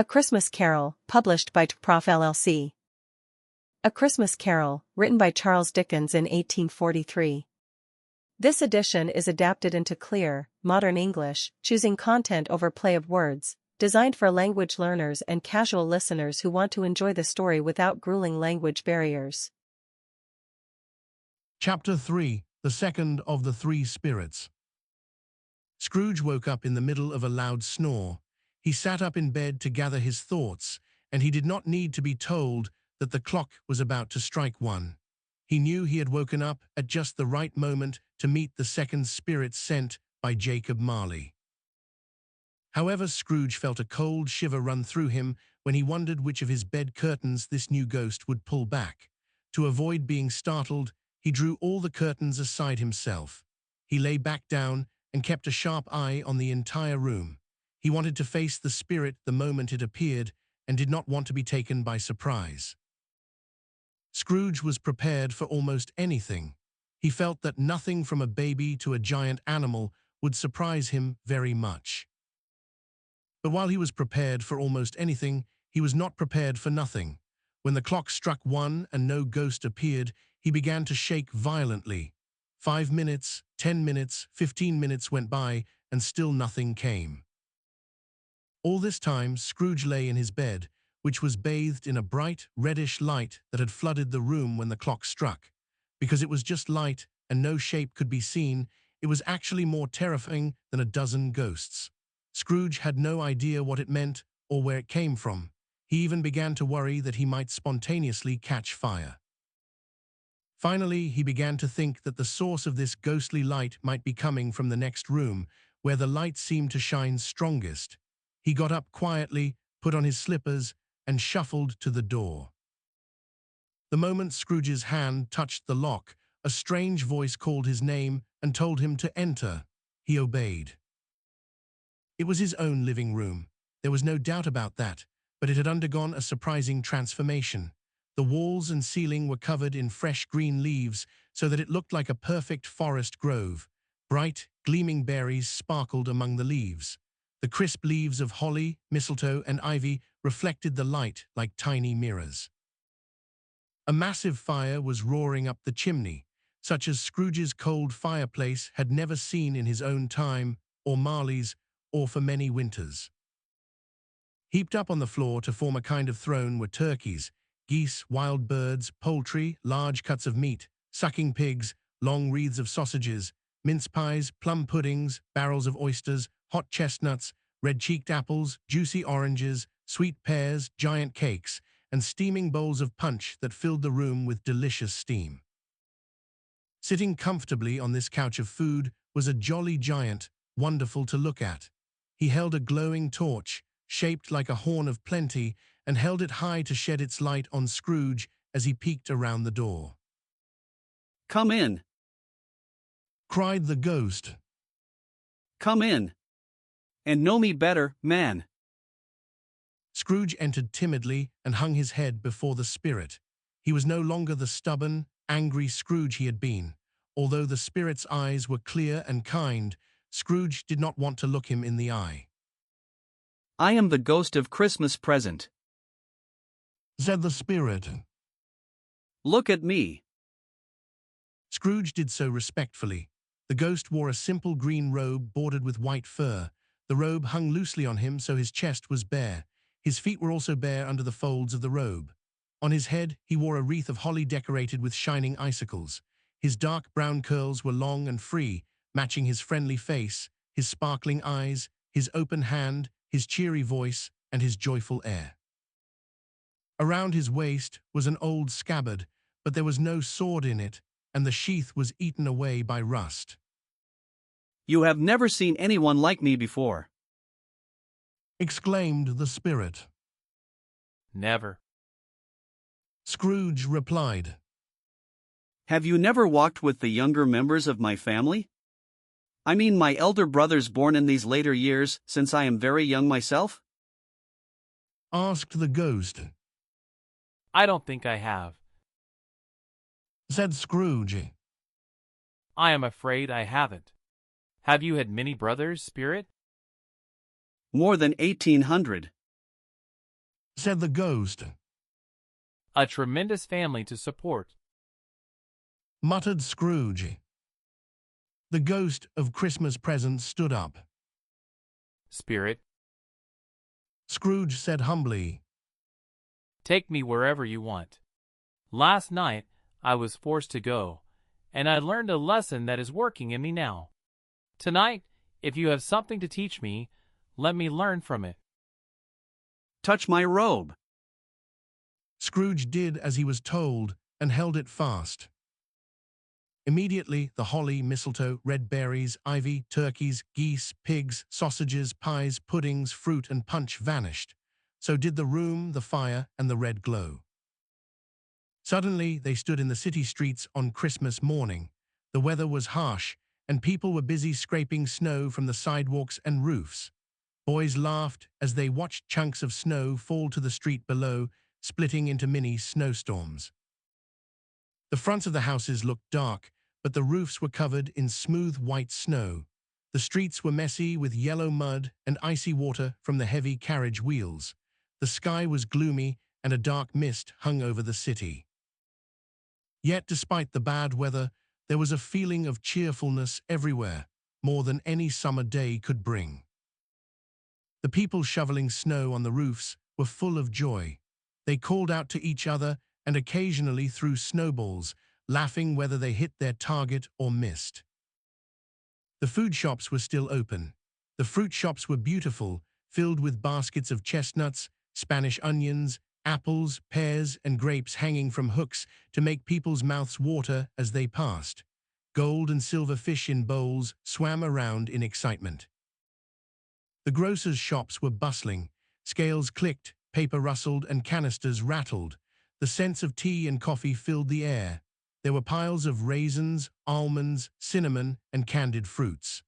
A Christmas Carol, published by Prof. LLC. A Christmas Carol, written by Charles Dickens in 1843. This edition is adapted into clear, modern English, choosing content over play of words, designed for language learners and casual listeners who want to enjoy the story without grueling language barriers. Chapter 3, The Second of the Three Spirits. Scrooge woke up in the middle of a loud snore. He sat up in bed to gather his thoughts, and he did not need to be told that the clock was about to strike 1. He knew he had woken up at just the right moment to meet the second spirit sent by Jacob Marley. However, Scrooge felt a cold shiver run through him when he wondered which of his bed curtains this new ghost would pull back. To avoid being startled, he drew all the curtains aside himself. He lay back down and kept a sharp eye on the entire room. He wanted to face the spirit the moment it appeared and did not want to be taken by surprise. Scrooge was prepared for almost anything. He felt that nothing from a baby to a giant animal would surprise him very much. But while he was prepared for almost anything, he was not prepared for nothing. When the clock struck 1 and no ghost appeared, he began to shake violently. 5 minutes, 10 minutes, 15 minutes went by, and still nothing came. All this time, Scrooge lay in his bed, which was bathed in a bright, reddish light that had flooded the room when the clock struck. Because it was just light and no shape could be seen, it was actually more terrifying than a dozen ghosts. Scrooge had no idea what it meant or where it came from. He even began to worry that he might spontaneously catch fire. Finally, he began to think that the source of this ghostly light might be coming from the next room, where the light seemed to shine strongest. He got up quietly, put on his slippers, and shuffled to the door. The moment Scrooge's hand touched the lock, a strange voice called his name and told him to enter. He obeyed. It was his own living room. There was no doubt about that, but it had undergone a surprising transformation. The walls and ceiling were covered in fresh green leaves so that it looked like a perfect forest grove. Bright, gleaming berries sparkled among the leaves. The crisp leaves of holly, mistletoe, and ivy reflected the light like tiny mirrors. A massive fire was roaring up the chimney, such as Scrooge's cold fireplace had never seen in his own time, or Marley's, or for many winters. Heaped up on the floor to form a kind of throne were turkeys, geese, wild birds, poultry, large cuts of meat, sucking pigs, long wreaths of sausages, mince pies, plum puddings, barrels of oysters, hot chestnuts, red-cheeked apples, juicy oranges, sweet pears, giant cakes, and steaming bowls of punch that filled the room with delicious steam. Sitting comfortably on this couch of food was a jolly giant, wonderful to look at. He held a glowing torch, shaped like a horn of plenty, and held it high to shed its light on Scrooge as he peeked around the door. "Come in," cried the ghost. "Come in. And know me better, man." Scrooge entered timidly and hung his head before the spirit. He was no longer the stubborn, angry Scrooge he had been. Although the spirit's eyes were clear and kind, Scrooge did not want to look him in the eye. "I am the ghost of Christmas present," said the spirit. "Look at me." Scrooge did so respectfully. The ghost wore a simple green robe bordered with white fur. The robe hung loosely on him so his chest was bare. His feet were also bare under the folds of the robe. On his head, he wore a wreath of holly decorated with shining icicles. His dark brown curls were long and free, matching his friendly face, his sparkling eyes, his open hand, his cheery voice, and his joyful air. Around his waist was an old scabbard, but there was no sword in it, and the sheath was eaten away by rust. "You have never seen anyone like me before," exclaimed the spirit. "Never," Scrooge replied. "Have you never walked with the younger members of my family? I mean my elder brothers born in these later years, since I am very young myself?" asked the ghost. "I don't think I have," said Scrooge. "I am afraid I haven't. Have you had many brothers, Spirit?" "More than 1,800. said the ghost, A tremendous family to support. muttered Scrooge. The ghost of Christmas presents stood up. Spirit, Scrooge said humbly, take me wherever you want. Last night, I was forced to go, and I learned a lesson that is working in me now. Tonight, if you have something to teach me, let me learn from it. Touch my robe. Scrooge did as he was told and held it fast. Immediately, the holly, mistletoe, red berries, ivy, turkeys, geese, pigs, sausages, pies, puddings, fruit, and punch vanished. So did the room, the fire, and the red glow. Suddenly, they stood in the city streets on Christmas morning. The weather was harsh, and people were busy scraping snow from the sidewalks and roofs. Boys laughed as they watched chunks of snow fall to the street below, splitting into mini snowstorms. The fronts of the houses looked dark, but the roofs were covered in smooth white snow. The streets were messy with yellow mud and icy water from the heavy carriage wheels. The sky was gloomy, and a dark mist hung over the city. Yet, despite the bad weather, there was a feeling of cheerfulness everywhere, more than any summer day could bring. The people shoveling snow on the roofs were full of joy. They called out to each other and occasionally threw snowballs, laughing whether they hit their target or missed. The food shops were still open. The fruit shops were beautiful, filled with baskets of chestnuts, Spanish onions, apples, pears, and grapes hanging from hooks to make people's mouths water as they passed. Gold and silver fish in bowls swam around in excitement. The grocers' shops were bustling. Scales clicked, paper rustled, and canisters rattled. The scents of tea and coffee filled the air. There were piles of raisins, almonds, cinnamon, and candied fruits.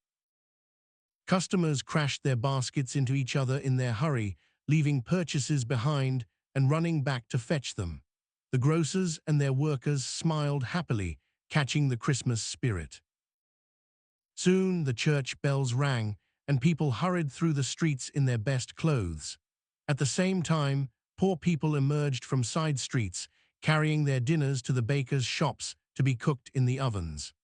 Customers crashed their baskets into each other in their hurry, leaving purchases behind and running back to fetch them. The grocers and their workers smiled happily, catching the Christmas spirit. Soon the church bells rang, and people hurried through the streets in their best clothes. At the same time, poor people emerged from side streets, carrying their dinners to the bakers' shops to be cooked in the ovens.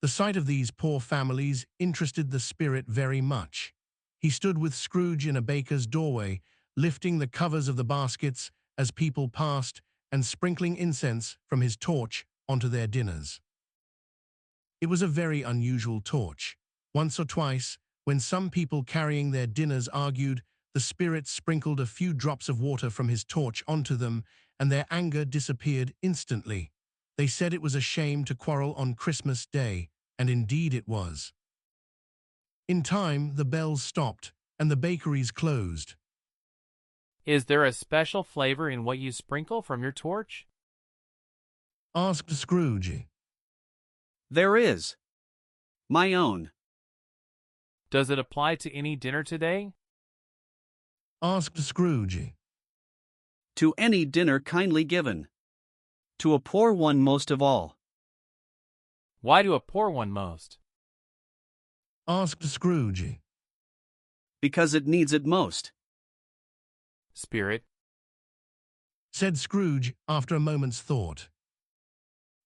The sight of these poor families interested the spirit very much. He stood with Scrooge in a baker's doorway, lifting the covers of the baskets as people passed and sprinkling incense from his torch onto their dinners. It was a very unusual torch. Once or twice, when some people carrying their dinners argued, the spirit sprinkled a few drops of water from his torch onto them, and their anger disappeared instantly. They said it was a shame to quarrel on Christmas Day, and indeed it was. In time, the bells stopped, and the bakeries closed. Is there a special flavor in what you sprinkle from your torch? Asked Scrooge. There is. My own. Does it apply to any dinner today? Asked Scrooge. To any dinner kindly given. To a poor one most of all. Why to a poor one most? Asked Scrooge. Because it needs it most. Spirit, Said Scrooge after a moment's thought.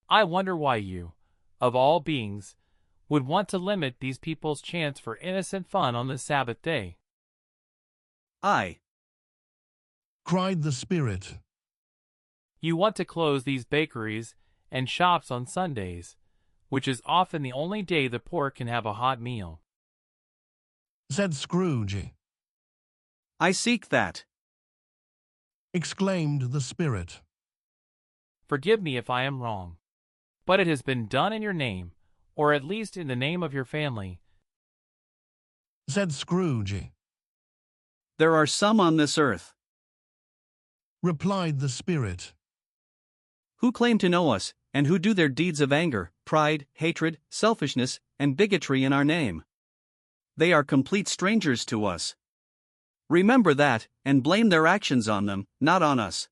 I wonder why you, of all beings, would want to limit these people's chance for innocent fun on the Sabbath day. I. Cried the spirit. You want to close these bakeries and shops on Sundays, which is often the only day the poor can have a hot meal. Said Scrooge. I seek that. Exclaimed the spirit. Forgive me if I am wrong, but it has been done in your name, or at least in the name of your family. Said Scrooge. There are some on this earth Replied the spirit. who claim to know us, and who do their deeds of anger, pride, hatred, selfishness, and bigotry in our name. They are complete strangers to us. Remember that, and blame their actions on them, not on us.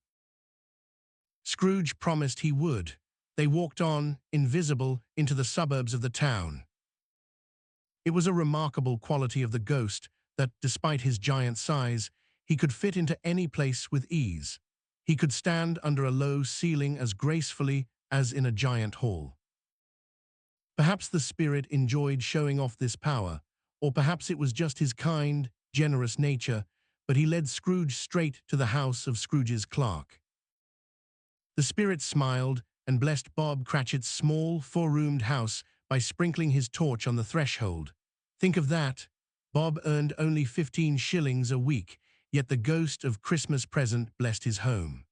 Scrooge promised he would. They walked on, invisible, into the suburbs of the town. It was a remarkable quality of the ghost that, despite his giant size, he could fit into any place with ease. He could stand under a low ceiling as gracefully as in a giant hall. Perhaps the spirit enjoyed showing off this power, or perhaps it was just his kind, generous nature, but he led Scrooge straight to the house of Scrooge's clerk. The spirit smiled and blessed Bob Cratchit's small, four-roomed house by sprinkling his torch on the threshold. Think of that! Bob earned only 15 shillings a week, yet the ghost of Christmas present blessed his home.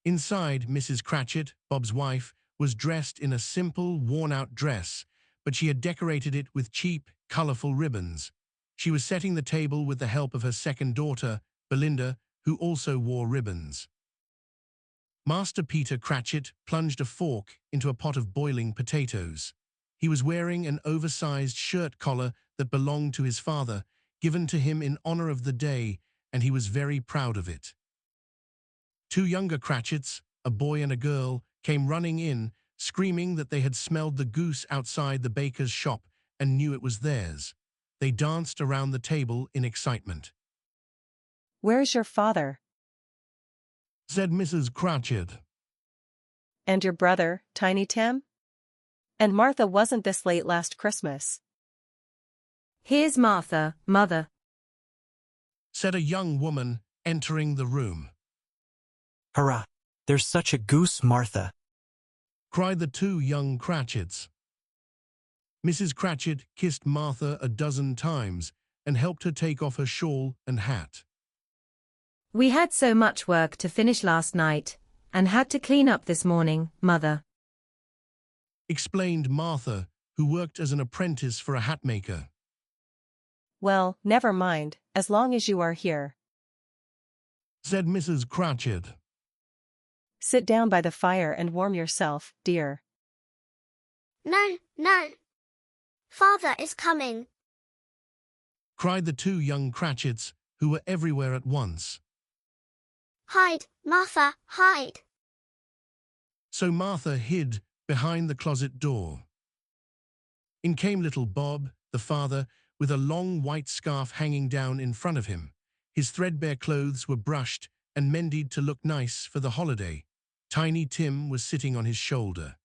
Inside, Mrs. Cratchit, Bob's wife, was dressed in a simple, worn-out dress, but she had decorated it with cheap, colorful ribbons. She was setting the table with the help of her second daughter, Belinda, who also wore ribbons. Master Peter Cratchit plunged a fork into a pot of boiling potatoes. He was wearing an oversized shirt collar that belonged to his father, given to him in honor of the day, and he was very proud of it. Two younger Cratchits, a boy and a girl, came running in, screaming that they had smelled the goose outside the baker's shop and knew it was theirs. They danced around the table in excitement. "Where's your father?" said Mrs. Cratchit. "And your brother, Tiny Tim? And Martha wasn't this late last Christmas." "Here's Martha, Mother," said a young woman, entering the room. "Hurrah! There's such a goose, Martha!" cried the two young Cratchits. Mrs. Cratchit kissed Martha a dozen times and helped her take off her shawl and hat. "We had so much work to finish last night, and had to clean up this morning, Mother," explained Martha, who worked as an apprentice for a hatmaker. "Well, never mind, as long as you are here. Said Mrs. Cratchit. Sit down by the fire and warm yourself, dear." No, no. Father is coming, cried the two young Cratchits, who were everywhere at once. Hide, Martha, hide. So Martha hid behind the closet door. In came little Bob, the father, with a long white scarf hanging down in front of him. His threadbare clothes were brushed and mended to look nice for the holiday. Tiny Tim was sitting on his shoulder.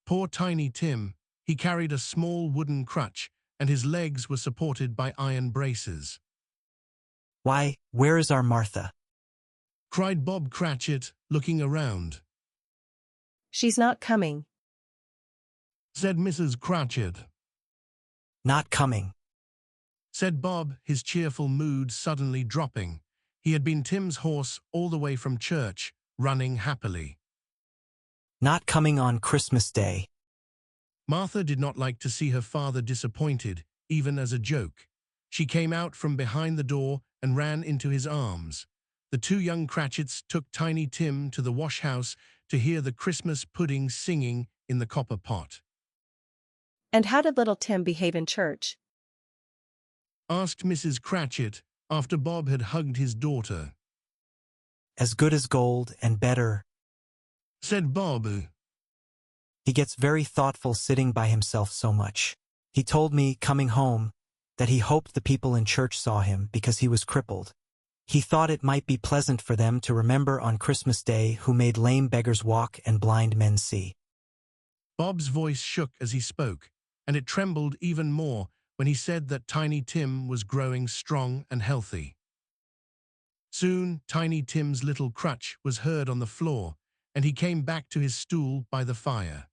Poor Tiny Tim, he carried a small wooden crutch, and his legs were supported by iron braces. "Why, where is our Martha?" cried Bob Cratchit, looking around. "She's not coming," said Mrs. Cratchit. "Not coming," said Bob, his cheerful mood suddenly dropping. He had been Tim's horse all the way from church, running happily. "Not coming on Christmas Day." Martha did not like to see her father disappointed, even as a joke. She came out from behind the door and ran into his arms. The two young Cratchits took Tiny Tim to the wash-house to hear the Christmas pudding singing in the copper pot. "And how did little Tim behave in church?" asked Mrs. Cratchit after Bob had hugged his daughter. "As good as gold and better," said Bob. "He gets very thoughtful sitting by himself so much. He told me, coming home, that he hoped the people in church saw him because he was crippled. He thought it might be pleasant for them to remember on Christmas Day who made lame beggars walk and blind men see." Bob's voice shook as he spoke, and it trembled even more when he said that Tiny Tim was growing strong and healthy. Soon, Tiny Tim's little crutch was heard on the floor, and he came back to his stool by the fire.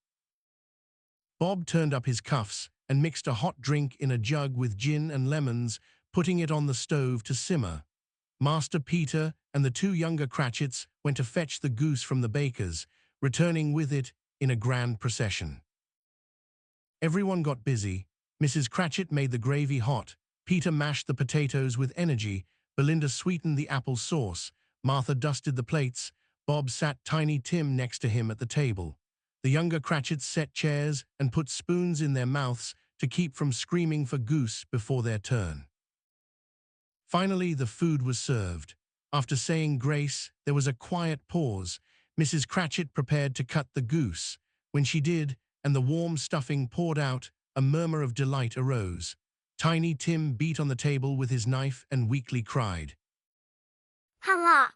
Bob turned up his cuffs and mixed a hot drink in a jug with gin and lemons, putting it on the stove to simmer. Master Peter and the two younger Cratchits went to fetch the goose from the baker's, returning with it in a grand procession. Everyone got busy. Mrs. Cratchit made the gravy hot, Peter mashed the potatoes with energy, Belinda sweetened the apple sauce, Martha dusted the plates, Bob sat Tiny Tim next to him at the table. The younger Cratchits set chairs and put spoons in their mouths to keep from screaming for goose before their turn. Finally, the food was served. After saying grace, there was a quiet pause. Mrs. Cratchit prepared to cut the goose. When she did, and the warm stuffing poured out, a murmur of delight arose. Tiny Tim beat on the table with his knife and weakly cried. Hurrah!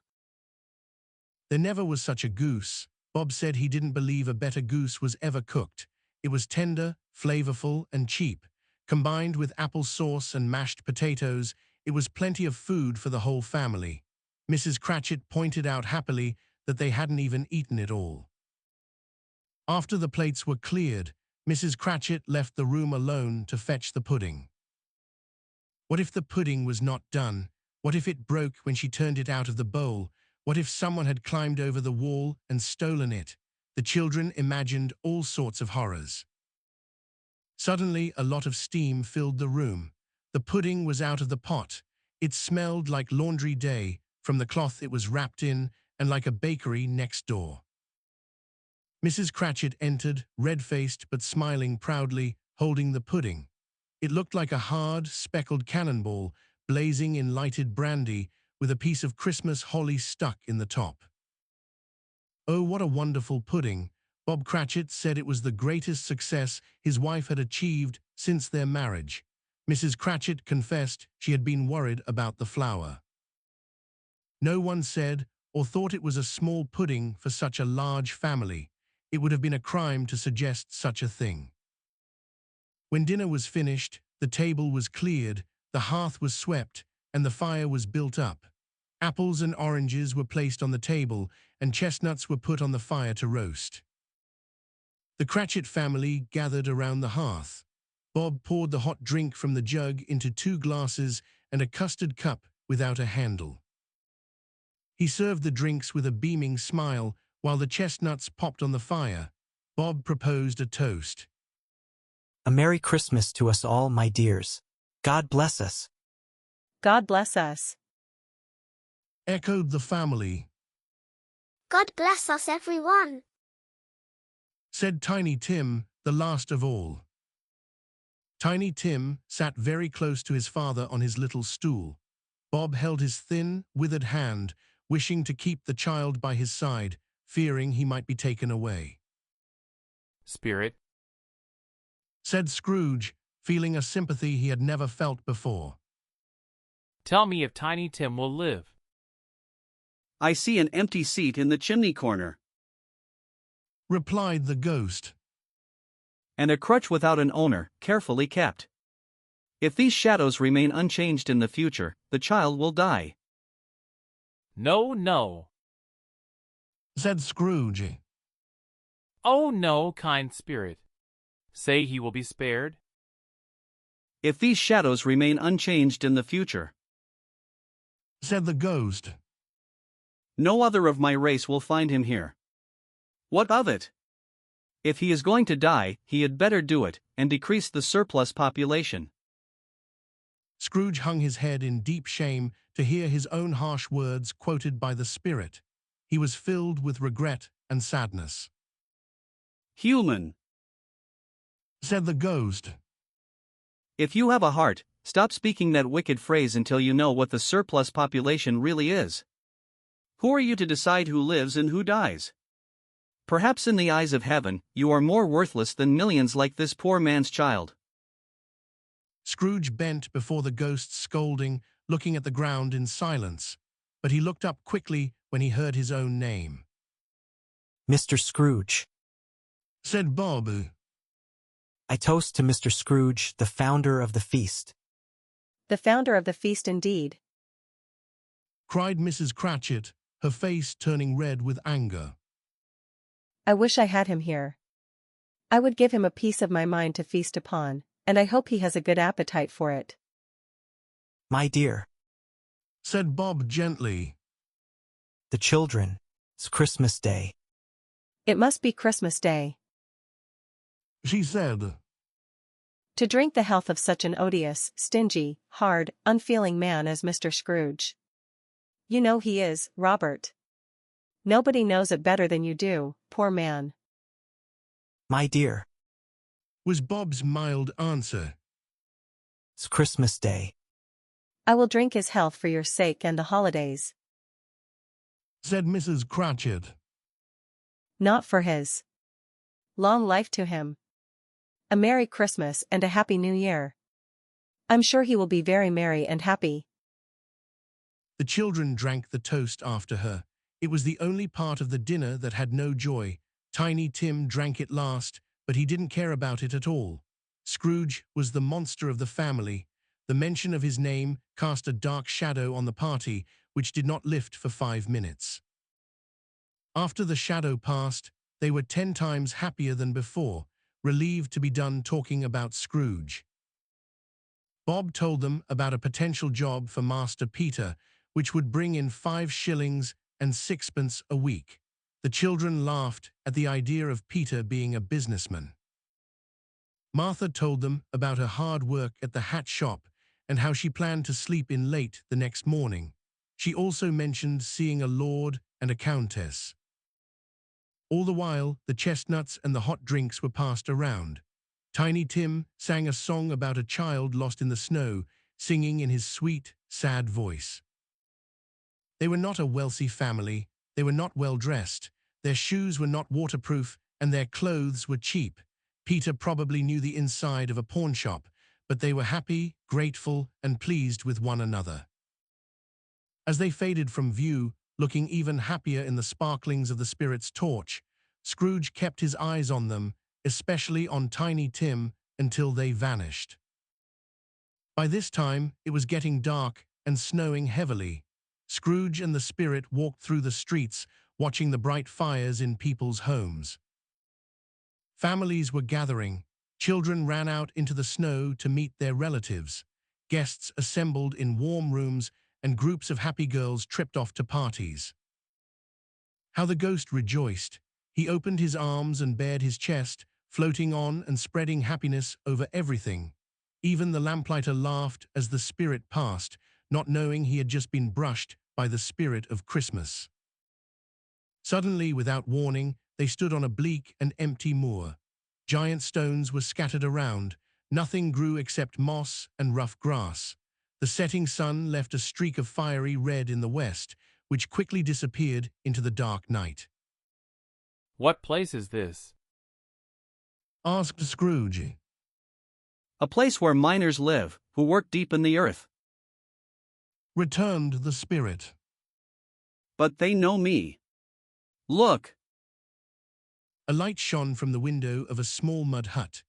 There never was such a goose. Bob said he didn't believe a better goose was ever cooked. It was tender, flavorful, and cheap. Combined with apple sauce and mashed potatoes, it was plenty of food for the whole family. Mrs. Cratchit pointed out happily that they hadn't even eaten it all. After the plates were cleared, Mrs. Cratchit left the room alone to fetch the pudding. What if the pudding was not done? What if it broke when she turned it out of the bowl? What if someone had climbed over the wall and stolen it? The children imagined all sorts of horrors. Suddenly, a lot of steam filled the room. The pudding was out of the pot. It smelled like laundry day from the cloth it was wrapped in and like a bakery next door. Mrs. Cratchit entered, red-faced but smiling proudly, holding the pudding. It looked like a hard, speckled cannonball blazing in lighted brandy with a piece of Christmas holly stuck in the top. Oh, what a wonderful pudding! Bob Cratchit said it was the greatest success his wife had achieved since their marriage. Mrs. Cratchit confessed she had been worried about the flour. No one said or thought it was a small pudding for such a large family. It would have been a crime to suggest such a thing. When dinner was finished, the table was cleared, the hearth was swept, and the fire was built up. Apples and oranges were placed on the table, and chestnuts were put on the fire to roast. The Cratchit family gathered around the hearth. Bob poured the hot drink from the jug into 2 glasses and a custard cup without a handle. He served the drinks with a beaming smile while the chestnuts popped on the fire. Bob proposed a toast. A Merry Christmas to us all, my dears. God bless us. God bless us. Echoed the family. God bless us, everyone. Said Tiny Tim, the last of all. Tiny Tim sat very close to his father on his little stool. Bob held his thin, withered hand, wishing to keep the child by his side, fearing he might be taken away. Spirit, Said Scrooge, feeling a sympathy he had never felt before. tell me if Tiny Tim will live. I see an empty seat in the chimney corner, Replied the ghost. and a crutch without an owner, carefully kept. If these shadows remain unchanged in the future, the child will die. No, no. Said Scrooge. Oh no, kind spirit. Say he will be spared. If these shadows remain unchanged in the future, Said the ghost. no other of my race will find him here. What of it? If he is going to die, he had better do it, and decrease the surplus population. Scrooge hung his head in deep shame to hear his own harsh words quoted by the spirit. He was filled with regret and sadness. Human, Said the ghost. if you have a heart, stop speaking that wicked phrase until you know what the surplus population really is. Who are you to decide who lives and who dies? Perhaps in the eyes of heaven, you are more worthless than millions like this poor man's child. Scrooge bent before the ghost's scolding, looking at the ground in silence, but he looked up quickly when he heard his own name. Mr. Scrooge. Said Bob. I toast to Mr. Scrooge, the founder of the feast. The founder of the feast indeed. Cried Mrs. Cratchit, her face turning red with anger. I wish I had him here. I would give him a piece of my mind to feast upon, and I hope he has a good appetite for it. My dear. Said Bob gently. The children. It's Christmas Day. It must be Christmas Day. She said. To drink the health of such an odious, stingy, hard, unfeeling man as Mr. Scrooge. You know he is, Robert. Nobody knows it better than you do, poor man. My dear. Was Bob's mild answer. It's Christmas Day. I will drink his health for your sake and the holidays. Said Mrs. Cratchit. Not for his. Long life to him. A Merry Christmas and a Happy New Year. I'm sure he will be very merry and happy. The children drank the toast after her. It was the only part of the dinner that had no joy. Tiny Tim drank it last, but he didn't care about it at all. Scrooge was the monster of the family. The mention of his name cast a dark shadow on the party, which did not lift for 5 minutes. After the shadow passed, they were 10 times happier than before, relieved to be done talking about Scrooge. Bob told them about a potential job for Master Peter, which would bring in 5 shillings and 6pence a week. The children laughed at the idea of Peter being a businessman. Martha told them about her hard work at the hat shop and how she planned to sleep in late the next morning. She also mentioned seeing a lord and a countess. All the while, the chestnuts and the hot drinks were passed around. Tiny Tim sang a song about a child lost in the snow, singing in his sweet, sad voice. They were not a wealthy family, they were not well dressed, their shoes were not waterproof, and their clothes were cheap. Peter probably knew the inside of a pawn shop, but they were happy, grateful, and pleased with one another. As they faded from view, looking even happier in the sparklings of the spirit's torch, Scrooge kept his eyes on them, especially on Tiny Tim, until they vanished. By this time, it was getting dark and snowing heavily. Scrooge and the spirit walked through the streets, watching the bright fires in people's homes. Families were gathering. Children ran out into the snow to meet their relatives. Guests assembled in warm rooms, and groups of happy girls tripped off to parties. How the ghost rejoiced! He opened his arms and bared his chest, floating on and spreading happiness over everything. Even the lamplighter laughed as the spirit passed, not knowing he had just been brushed by the spirit of Christmas. Suddenly, without warning, they stood on a bleak and empty moor. Giant stones were scattered around. Nothing grew except moss and rough grass. The setting sun left a streak of fiery red in the west, which quickly disappeared into the dark night. What place is this? Asked Scrooge. A place where miners live, who work deep in the earth. Returned the spirit. But they know me. Look! A light shone from the window of a small mud hut.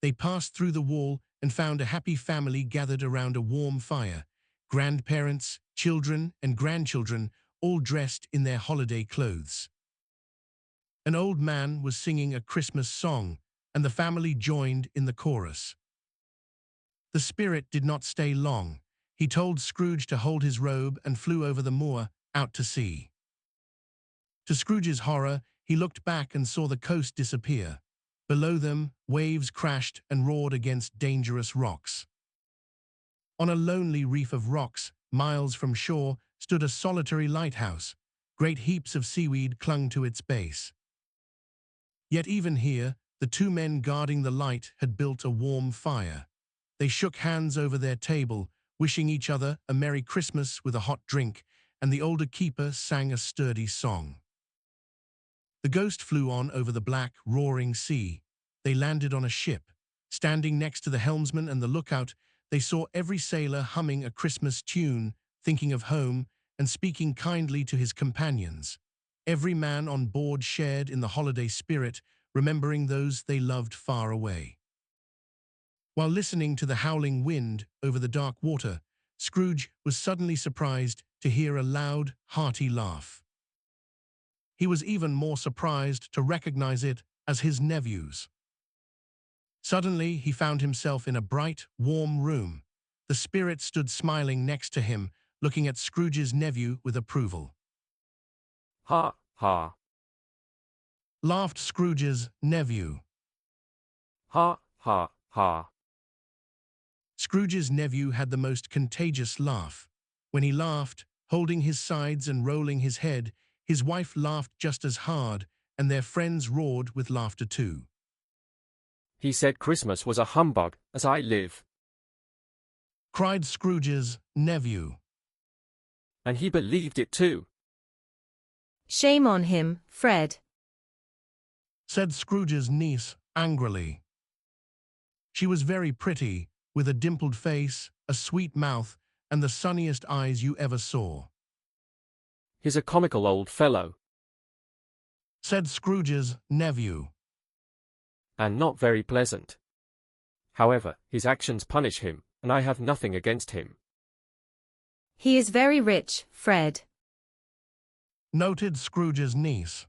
They passed through the wall and found a happy family gathered around a warm fire. Grandparents, children, and grandchildren, all dressed in their holiday clothes. An old man was singing a Christmas song, and the family joined in the chorus. The spirit did not stay long. He told Scrooge to hold his robe and flew over the moor, out to sea. To Scrooge's horror, he looked back and saw the coast disappear. Below them, waves crashed and roared against dangerous rocks. On a lonely reef of rocks, miles from shore, stood a solitary lighthouse. Great heaps of seaweed clung to its base. Yet even here, the 2 men guarding the light had built a warm fire. They shook hands over their table, wishing each other a Merry Christmas with a hot drink, and the older keeper sang a sturdy song. The ghost flew on over the black, roaring sea. They landed on a ship. Standing next to the helmsman and the lookout, they saw every sailor humming a Christmas tune, thinking of home, and speaking kindly to his companions. Every man on board shared in the holiday spirit, remembering those they loved far away. While listening to the howling wind over the dark water, Scrooge was suddenly surprised to hear a loud, hearty laugh. He was even more surprised to recognize it as his nephew's. Suddenly, he found himself in a bright, warm room. The spirit stood smiling next to him, looking at Scrooge's nephew with approval. Ha, ha. Laughed Scrooge's nephew. Ha, ha, ha. Scrooge's nephew had the most contagious laugh. When he laughed, holding his sides and rolling his head, his wife laughed just as hard, and their friends roared with laughter too. He said Christmas was a humbug, as I live. Cried Scrooge's nephew. And he believed it too. Shame on him, Fred. Said Scrooge's niece angrily. She was very pretty, with a dimpled face, a sweet mouth, and the sunniest eyes you ever saw," He's a comical old fellow, said Scrooge's nephew. and not very pleasant. However, his actions punish him, and I have nothing against him. He is very rich, Fred. Noted Scrooge's niece.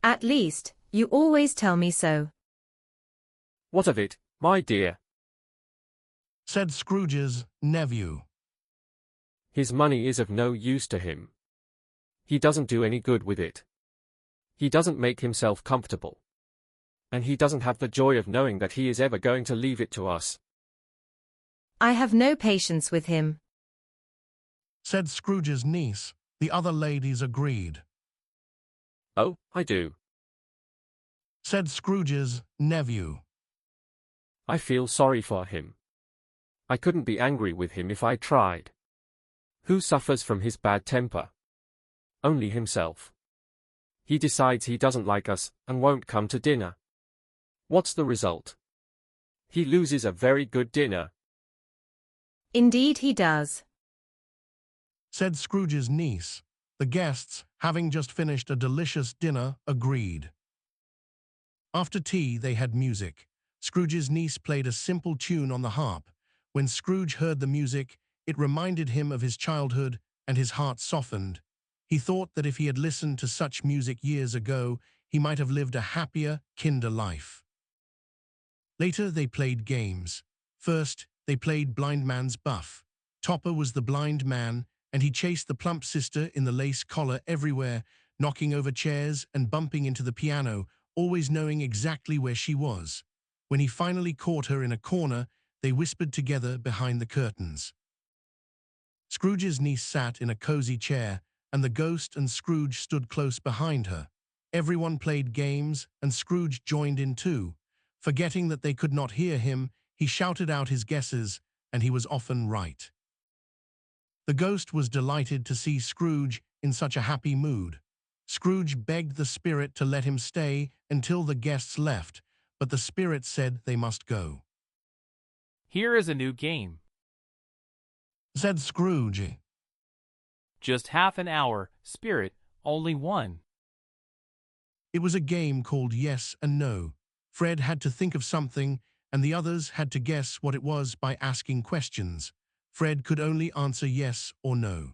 At least, you always tell me so. What of it, my dear? Said Scrooge's nephew. His money is of no use to him. He doesn't do any good with it. He doesn't make himself comfortable. And he doesn't have the joy of knowing that he is ever going to leave it to us. I have no patience with him. Said Scrooge's niece. The other ladies agreed. Oh, I do. Said Scrooge's nephew. I feel sorry for him. I couldn't be angry with him if I tried. Who suffers from his bad temper? Only himself. He decides he doesn't like us and won't come to dinner. What's the result? He loses a very good dinner. Indeed he does. Said Scrooge's niece. The guests, having just finished a delicious dinner, agreed. After tea they had music. Scrooge's niece played a simple tune on the harp. When Scrooge heard the music, it reminded him of his childhood, and his heart softened. He thought that if he had listened to such music years ago, he might have lived a happier, kinder life. Later they played games. First, they played Blind Man's Buff. Topper was the blind man, and he chased the plump sister in the lace collar everywhere, knocking over chairs and bumping into the piano, always knowing exactly where she was. When he finally caught her in a corner, they whispered together behind the curtains. Scrooge's niece sat in a cozy chair, and the ghost and Scrooge stood close behind her. Everyone played games, and Scrooge joined in too. Forgetting that they could not hear him, he shouted out his guesses, and he was often right. The ghost was delighted to see Scrooge in such a happy mood. Scrooge begged the spirit to let him stay until the guests left, but the spirit said they must go. Here is a new game. Said Scrooge. Just half an hour, spirit, only one. It was a game called Yes and No. Fred had to think of something, and the others had to guess what it was by asking questions. Fred could only answer yes or no.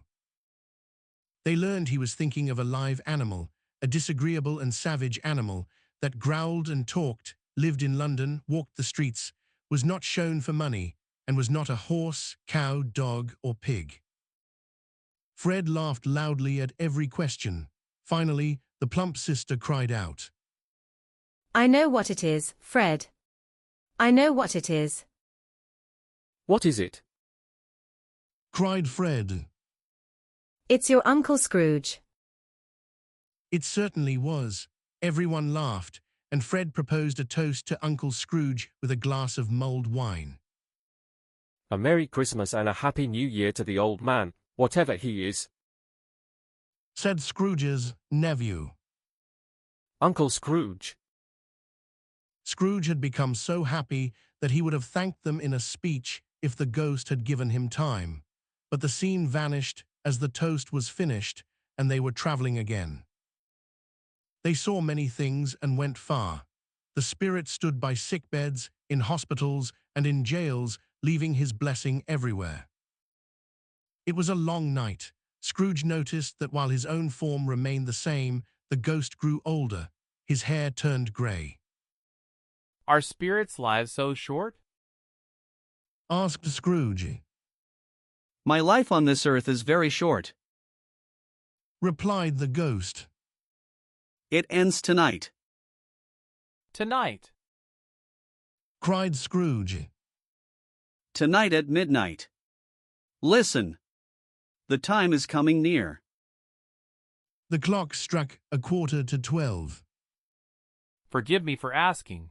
They learned he was thinking of a live animal, a disagreeable and savage animal that growled and talked, lived in London, walked the streets, was not shown for money, and was not a horse, cow, dog, or pig. Fred laughed loudly at every question. Finally, the plump sister cried out, I know what it is, Fred. I know what it is. What is it? Cried Fred. It's your Uncle Scrooge. It certainly was. Everyone laughed, and Fred proposed a toast to Uncle Scrooge with a glass of mulled wine. A Merry Christmas and a Happy New Year to the old man, whatever he is. Said Scrooge's nephew. Uncle Scrooge. Scrooge had become so happy that he would have thanked them in a speech if the ghost had given him time. But the scene vanished as the toast was finished, and they were traveling again. They saw many things and went far. The spirit stood by sickbeds, in hospitals, and in jails, leaving his blessing everywhere. It was a long night. Scrooge noticed that while his own form remained the same, the ghost grew older. His hair turned grey. Are spirits' lives so short? Asked Scrooge. My life on this earth is very short. Replied the ghost. It ends tonight. Tonight. Cried Scrooge. Tonight at midnight. Listen. The time is coming near. The clock struck 11:45. Forgive me for asking.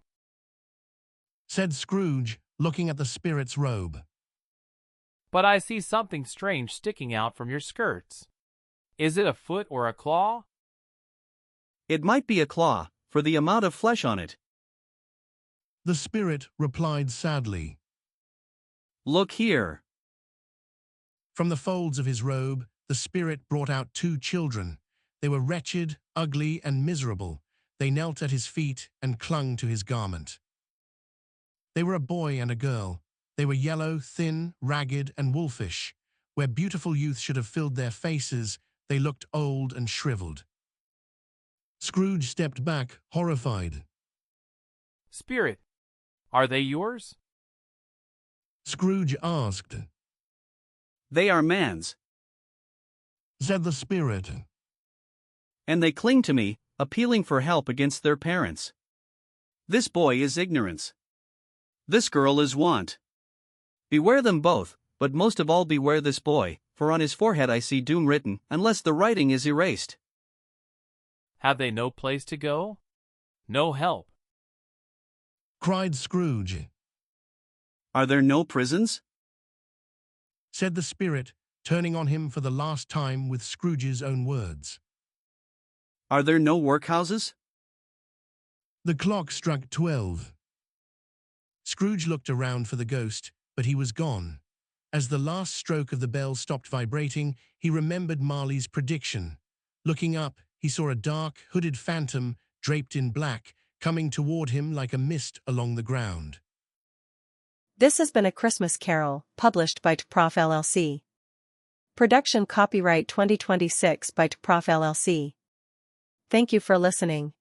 Said Scrooge, looking at the spirit's robe. But I see something strange sticking out from your skirts. Is it a foot or a claw? It might be a claw, for the amount of flesh on it. The spirit replied sadly. Look here. From the folds of his robe, the spirit brought out 2 children. They were wretched, ugly, and miserable. They knelt at his feet and clung to his garment. They were a boy and a girl. They were yellow, thin, ragged, and wolfish. Where beautiful youth should have filled their faces, they looked old and shriveled. Scrooge stepped back, horrified. Spirit, are they yours? Scrooge asked. They are man's, Said the spirit. and they cling to me, appealing for help against their parents. This boy is ignorance. This girl is want. Beware them both, but most of all beware this boy, for on his forehead I see doom written, unless the writing is erased. Have they no place to go? No help? Cried Scrooge. Are there no prisons? Said the spirit, turning on him for the last time with Scrooge's own words. Are there no workhouses? The clock struck 12. Scrooge looked around for the ghost, but he was gone. As the last stroke of the bell stopped vibrating, he remembered Marley's prediction. Looking up, he saw a dark, hooded phantom, draped in black, coming toward him like a mist along the ground. This has been A Christmas Carol, published by TPROF LLC. Production copyright 2026 by TPROF LLC. Thank you for listening.